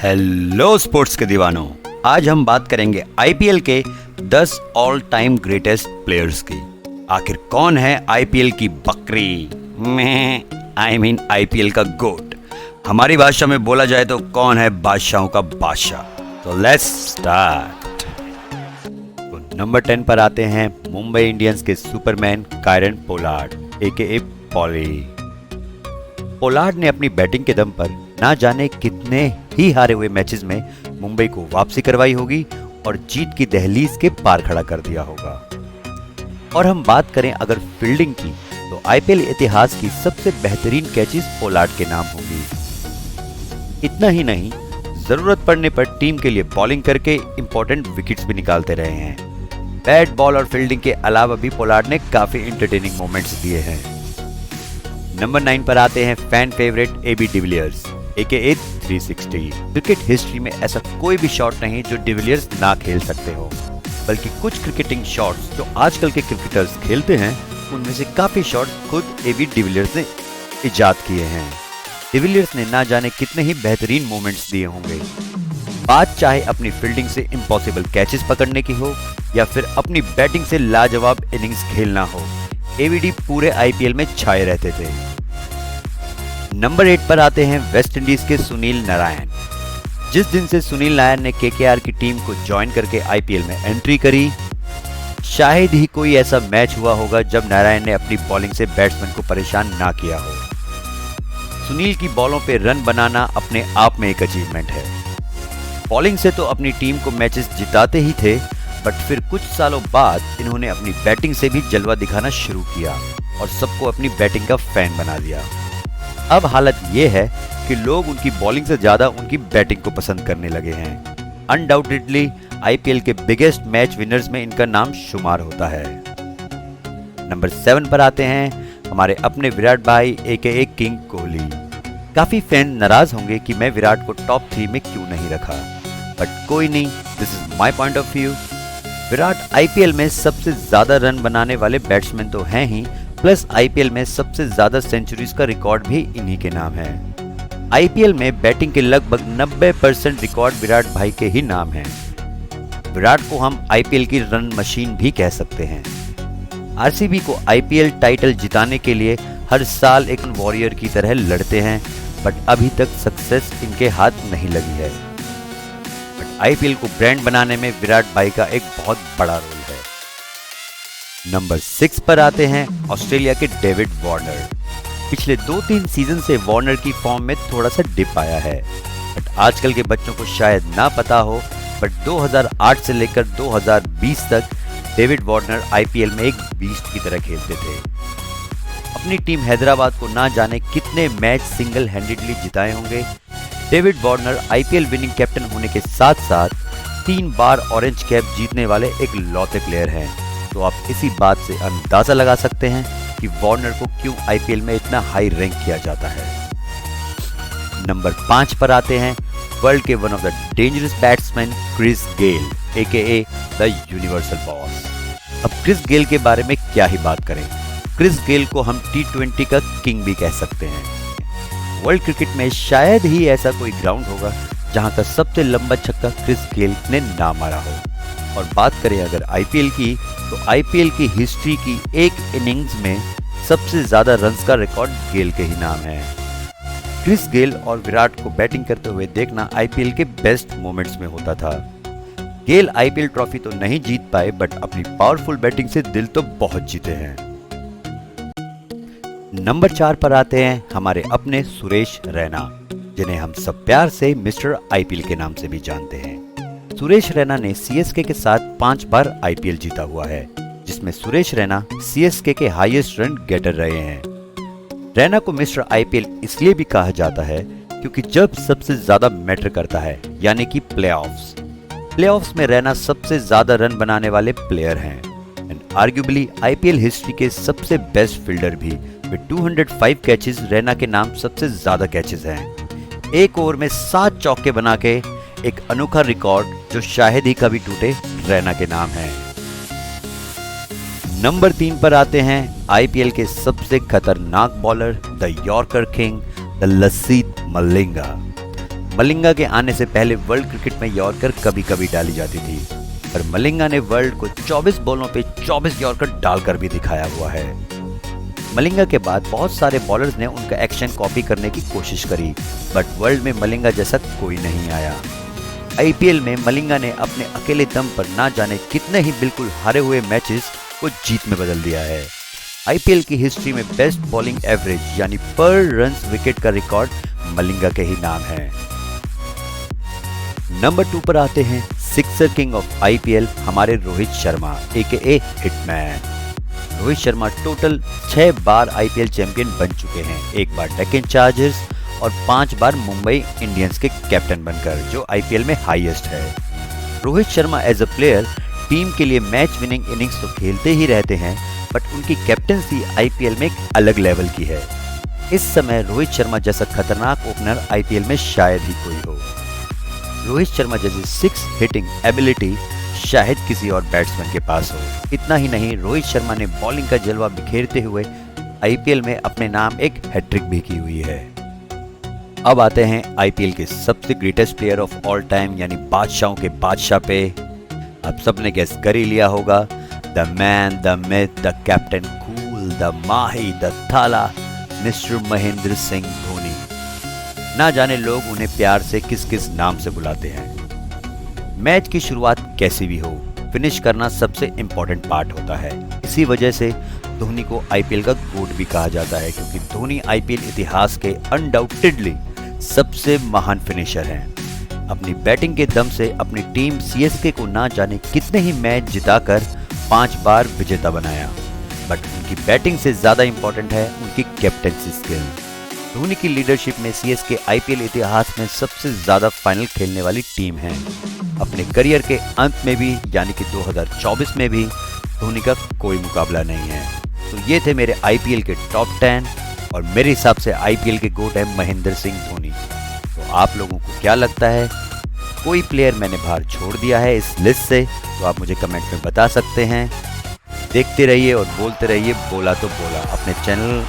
Hello sports के दीवानों, आज हम बात करेंगे आईपीएल के 10 ऑल टाइम ग्रेटेस्ट प्लेयर्स की। आखिर कौन है आईपीएल की बकरी? मैं आईपीएल का गोट। हमारी भाषा में बोला जाए तो कौन है बादशाहों का बादशाह? तो लेट्स स्टार्ट। तो नंबर 10 पर आते हैं मुंबई इंडियंस के सुपरमैन कायरन पोलार्ड एके पॉली। पोलार्ड ने अपनी बैटिंग के दम पर ना जाने कितने ही हारे हुए मैचेस में मुंबई को वापसी करवाई होगी और जीत की दहलीज के पार खड़ा कर दिया होगा। और हम बात करें अगर फील्डिंग की, तो आईपीएल इतिहास की सबसे बेहतरीन कैचेस पोलार्ड के नाम होंगी। इतना ही नहीं, जरूरत पड़ने पर टीम के लिए बॉलिंग करके इंपॉर्टेंट विकेट्स भी निकालते रहे हैं। बैट बॉल और फील्डिंग के अलावा भी पोलार्ड ने काफी एंटरटेनिंग मोमेंट्स दिए हैं। नंबर 9 पर आते हैं फैन फेवरेट एबी डिविलियर्स एके 360। क्रिकेट हिस्ट्री में ऐसा कोई भी शॉट नहीं जो डिविलियर्स ना खेल सकते हो, बल्कि कुछ क्रिकेटिंग शॉट्स जो आजकल के क्रिकेटर्स खेलते हैं उनमें से काफी शॉट्स खुद एबी डिविलियर्स ने इजाद किए हैं। डिविलियर्स ने ना जाने कितने ही बेहतरीन मोमेंट्स दिए होंगे। बात चाहे अपनी फील्डिंग से इम्पॉसिबल कैचेस पकड़ने की हो या फिर अपनी बैटिंग से लाजवाब इनिंग्स खेलना हो, एबीडी पूरे आईपीएल में छाए रहते थे। नंबर 8 पर आते हैं वेस्ट इंडीज के सुनील नारायण। जिस दिन से सुनील नारायण ने केकेआर की टीम को ज्वाइन करके आईपीएल में एंट्री करी, शायद ही कोई ऐसा मैच हुआ होगा जब नारायण ने अपनी बॉलिंग से बैट्समैन को परेशान ना किया हो। सुनील की बॉलों पे रन बनाना अपने आप में एक अचीवमेंट है। बॉलिंग से तो अपनी टीम को मैचेस जिताते ही थे, बट फिर कुछ सालों बाद इन्होंने अपनी बैटिंग से भी जलवा दिखाना शुरू किया और सबको अपनी बैटिंग का फैन बना दिया। अब हालत ये है कि लोग उनकी बॉलिंग से ज्यादा उनकी बैटिंग को पसंद करने लगे हैं। अनडाउटेडली आईपीएल के बिगेस्ट मैच विनर्स में इनका नाम शुमार होता है। नंबर 7 पर आते हैं हमारे अपने विराट भाई एके किंग कोहली। काफी फैन नाराज होंगे कि मैं विराट को टॉप 3 में क्यों नहीं रखा, बट कोई नहीं, this is my point of view. Virat IPL में सबसे ज्यादा रन बनाने वाले बैट्समैन तो हैं ही, प्लस आईपीएल में सबसे ज्यादा सेंचुरीज का रिकॉर्ड भी इन्हीं के नाम है। आईपीएल में बैटिंग के लगभग 90% रिकॉर्ड विराट भाई के ही नाम हैं। विराट को हम आईपीएल की रन मशीन भी कह सकते हैं। आरसीबी को आईपीएल टाइटल जिताने के लिए हर साल एक वॉरियर की तरह लड़ते हैं, बट अभी तक सक्सेस इनके हाथ नहीं लगी है। बट आईपीएल को ब्रांड बनाने में विराट भाई का एक बहुत बड़ा रोल है। नंबर 6 पर आते हैं ऑस्ट्रेलिया के डेविड वार्नर। पिछले 2-3 सीजन से वार्नर की फॉर्म में थोड़ा सा डिप आया है, बट आजकल के बच्चों को शायद ना पता हो, बट 2008 से लेकर 2020 तक डेविड वार्नर आईपीएल में एक बीस्ट की तरह खेलते थे। अपनी टीम हैदराबाद को ना जाने कितने मैच सिंगल हैंडेडली जिताए होंगे। David Warner IPL winning captain होने के साथ साथ 3 बार ऑरेंज कैप जीतने वाले एक लौते प्लेयर हैं। तो आप इसी बात से अंदाजा लगा सकते हैं कि वार्नर को क्यों आईपीएल में इतना हाई रैंक किया जाता है। नंबर 5 पर आते हैं वर्ल्ड के one of the dangerous batsman Chris Gayle aka the universal boss. अब क्रिस गेल के बारे में क्या ही बात करें। क्रिस गेल को हम T20 का किंग भी कह सकते हैं। वर्ल्ड क्रिकेट में शायद ही ऐसा कोई ग्राउंड होगा जहां का सबसे लंबा छक्का क्रिस गेल ने ना मारा हो। और बात करें अगर आईपीएल की, तो आईपीएल की हिस्ट्री की एक इनिंग्स में सबसे ज्यादा रन्स का रिकॉर्ड गेल के ही नाम है। क्रिस गेल और विराट को बैटिंग करते हुए देखना आईपीएल के बेस्ट मोमेंट्स में होता था। गेल आईपीएल ट्रॉफी तो नहीं जीत पाए, बट अपनी पावरफुल बैटिंग से दिल तो बहुत जीते हैं। नंबर 4 पर आते हैं हमारे अपने सुरेश रैना, जिन्हें हम सब प्यार से मिस्टर आईपीएल के नाम से भी जानते हैं। सुरेश रैना ने सीएसके के साथ 5 बार आईपीएल जीता हुआ है, जिसमें सुरेश रैना सीएसके के हाईएस्ट रन गेटर रहे हैं। रैना को मिस्टर आईपीएल इसलिए भी कहा जाता है क्योंकि जब सबसे ज्यादा मैटर करता है, यानी कि प्लेऑफ्स में रैना सबसे ज्यादा रन बनाने वाले प्लेयर हैं एंड आर्ग्यूबली आईपीएल हिस्ट्री के सबसे बेस्ट फील्डर भी। विद 205 कैचेस रैना के नाम सबसे ज्यादा कैचेस हैं। एक ओवर में 7 चौके बना के एक अनोखा रिकॉर्ड जो शायद ही कभी टूटे, रैना के नाम है। नंबर 3 पर आते हैं आईपीएल के सबसे खतरनाक bowler, the yorker king, the Lasith Malinga. Malinga के आने से पहले वर्ल्ड क्रिकेट में यॉर्कर कभी कभी डाली जाती थी, पर मलिंगा ने वर्ल्ड को 24 बॉलों पे 24 यॉर्कर डालकर भी दिखाया हुआ है। मलिंगा के बाद बहुत सारे बॉलर्स ने उनका एक्शन कॉपी करने की कोशिश करी, बट वर्ल्ड में मलिंगा जैसा कोई नहीं आया। आईपीएल में मलिंगा ने अपने अकेले दम पर ना जाने कितने ही बिल्कुल हारे हुए मैचेस को जीत में बदल दिया है। आईपीएल की हिस्ट्री में बेस्ट बॉलिंग एवरेज यानी पर रन्स विकेट का रिकॉर्ड मलिंगा के ही नाम है। नंबर 2 पर आते हैं सिक्सर किंग ऑफ आईपीएल हमारे Rohit Sharma AKA hitman. Rohit Sharma total 6 बार आईपीएल चैंपियन बन चुके हैं, 1 बार डेक्कन चार्जर्स और 5 बार मुंबई इंडियंस के कैप्टन बनकर, जो आईपीएल में हाईएस्ट है। Rohit Sharma as a player team के लिए मैच विनिंग इनिंग्स तो खेलते ही रहते हैं, बट उनकी कैप्टनसी आईपीएल में एक अलग लेवल की है। इस समय रोहित शर्मा जैसा खतरनाक ओपनर आईपीएल में शायद ही कोई हो। रोहित शर्मा जैसी 6 हिटिंग एबिलिटी शायद किसी और बैट्समैन के पास हो। इतना ही नहीं, रोहित शर्मा ने बॉलिंग का जलवा बिखेरते हुए आईपीएल में अपने नाम एक हैट्रिक भी की हुई है। अब आते हैं आईपीएल के सबसे greatest player of all time यानी बादशाहों के बादशाह पे। आप सबने गेस कर ही लिया होगा, the man, the myth, the captain cool, the Mahi, the थाला, मिस्टर महेंद्र सिंह धोनी। ना जाने लोग उन्हें प्यार से किस किस नाम से बुलाते हैं। मैच की शुरुआत कैसी भी हो, फिनिश करना सबसे इंपॉर्टेंट पार्ट होता है। इसी वजह से धोनी को आईपीएल का गोट भी कहा जाता है, क्योंकि धोनी आईपीएल इतिहास के अनडाउटेडली सबसे महान फिनिशर हैं। अपनी बैटिंग के दम से अपनी टीम सीएसके को ना जाने कितने ही मैच जिताकर 5 बार विजेता बनाया, बट उनकी बैटिंग से ज्यादा इंपॉर्टेंट है उनकी कैप्टनसी स्किल। धोनी की लीडरशिप में सीएसके आईपीएल इतिहास में सबसे ज्यादा फाइनल खेलने वाली टीम है। अपने करियर के अंत में भी यानी कि 2024 में भी धोनी का कोई मुकाबला नहीं है। तो ये थे मेरे आईपीएल के टॉप 10 और मेरे हिसाब से आईपीएल के गोट है महेंद्र सिंह धोनी। तो आप लोगों को क्या लगता है, कोई प्लेयर मैंने बाहर छोड़ दिया है इस लिस्ट से? तो आप मुझे कमेंट में बता सकते हैं। देखते रहिए और बोलते रहिए बोला तो बोला। अपने चैनल